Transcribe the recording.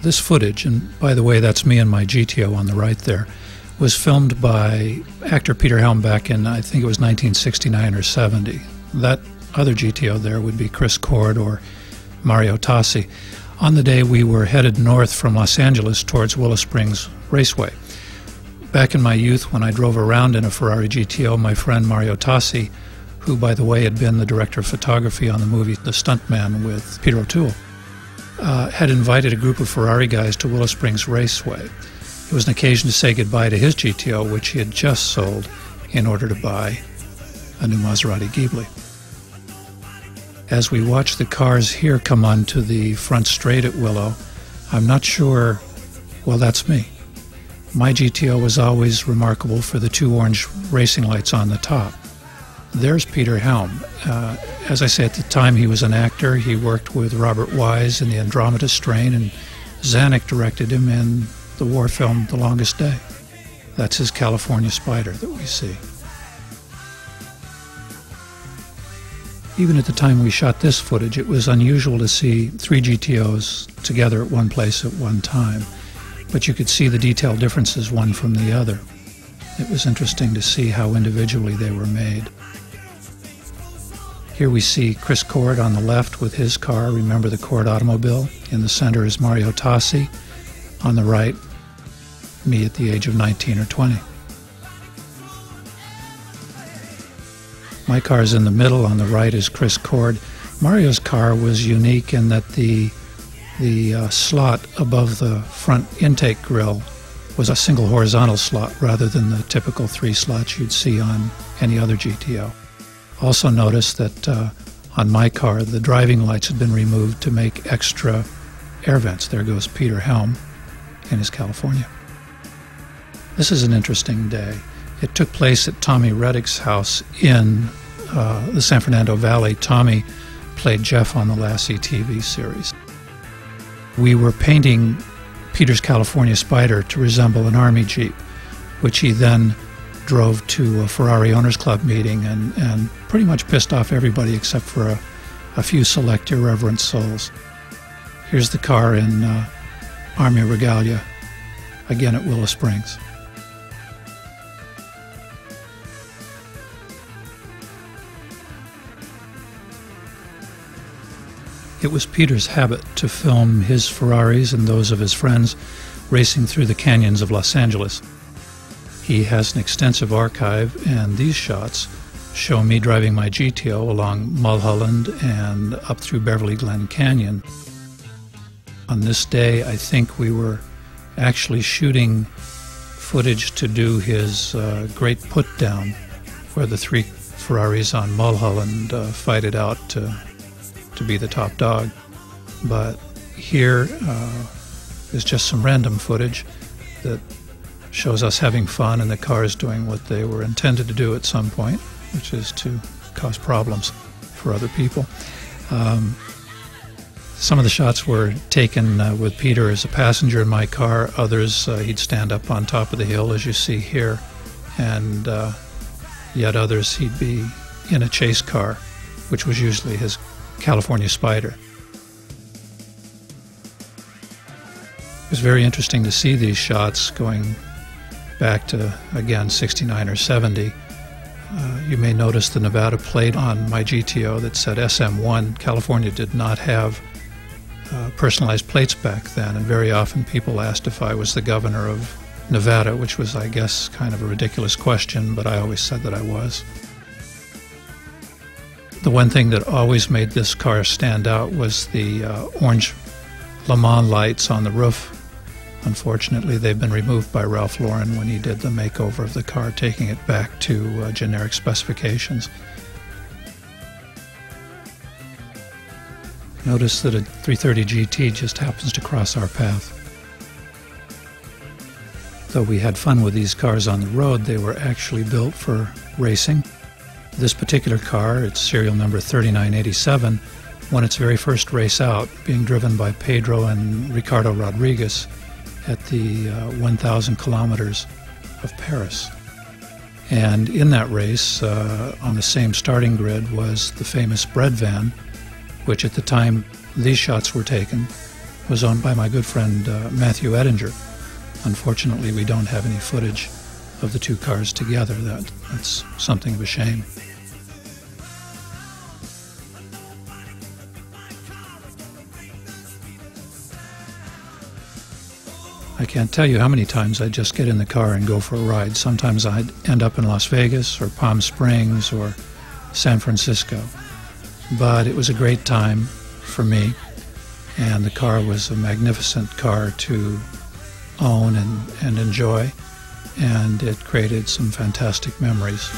This footage, and by the way, that's me and my GTO on the right there, was filmed by actor Peter Helm back in, I think it was 1969 or 70. That other GTO there would be Chris Cord or Mario Tassi. On the day we were headed north from Los Angeles towards Willow Springs Raceway. Back in my youth, when I drove around in a Ferrari GTO, my friend Mario Tassi, who, by the way, had been the director of photography on the movie The Stuntman with Peter O'Toole, had invited a group of Ferrari guys to Willow Springs Raceway. It was an occasion to say goodbye to his GTO, which he had just sold in order to buy a new Maserati Ghibli. As we watch the cars here come onto the front straight at Willow, I'm not sure, well, that's me. My GTO was always remarkable for the two orange racing lights on the top. There's Peter Helm. As I say, at the time he was an actor. He worked with Robert Wise in the Andromeda Strain, and Zanuck directed him in the war film The Longest Day. That's his California Spider that we see. Even at the time we shot this footage, it was unusual to see three GTOs together at one place at one time, but you could see the detailed differences one from the other. It was interesting to see how individually they were made. Here we see Chris Cord on the left with his car, remember the Cord automobile. In the center is Mario Tassi. On the right, me at the age of 19 or 20. My car's in the middle, on the right is Chris Cord. Mario's car was unique in that the slot above the front intake grille was a single horizontal slot rather than the typical three slots you'd see on any other GTO. Also notice that on my car the driving lights had been removed to make extra air vents. There goes Peter Helm in his California. This is an interesting day. It took place at Tommy Reddick's house in the San Fernando Valley. Tommy played Jeff on the Lassie TV series. We were painting Peter's California Spider to resemble an Army Jeep, which he then drove to a Ferrari Owners Club meeting and pretty much pissed off everybody except for a few select irreverent souls. Here's the car in Army Regalia, again at Willow Springs. It was Peter's habit to film his Ferraris and those of his friends racing through the canyons of Los Angeles. He has an extensive archive, and these shots show me driving my GTO along Mulholland and up through Beverly Glen Canyon. On this day, I think we were actually shooting footage to do his great put-down, where the three Ferraris on Mulholland fight it out to be the top dog. But here is just some random footage that shows us having fun and the cars doing what they were intended to do at some point, which is to cause problems for other people. Some of the shots were taken with Peter as a passenger in my car. Others, he'd stand up on top of the hill, as you see here, and yet others he'd be in a chase car, which was usually his California Spider. It was very interesting to see these shots going back to, again, 69 or 70. You may notice the Nevada plate on my GTO that said SM1. California did not have personalized plates back then, and very often people asked if I was the governor of Nevada, which was, I guess, kind of a ridiculous question, but I always said that I was. The one thing that always made this car stand out was the orange Le Mans lights on the roof. Unfortunately, they've been removed by Ralph Lauren when he did the makeover of the car, taking it back to generic specifications. Notice that a 330 GT just happens to cross our path. Though we had fun with these cars on the road, they were actually built for racing. This particular car, its serial number 3987, won its very first race out, being driven by Pedro and Ricardo Rodriguez at the 1,000 kilometers of Paris. And in that race, on the same starting grid, was the famous bread van, which at the time these shots were taken was owned by my good friend Matthew Ettinger. Unfortunately, we don't have any footage of the two cars together. That's something of a shame. I can't tell you how many times I'd just get in the car and go for a ride. Sometimes I'd end up in Las Vegas or Palm Springs or San Francisco. But it was a great time for me, and the car was a magnificent car to own and enjoy, and it created some fantastic memories.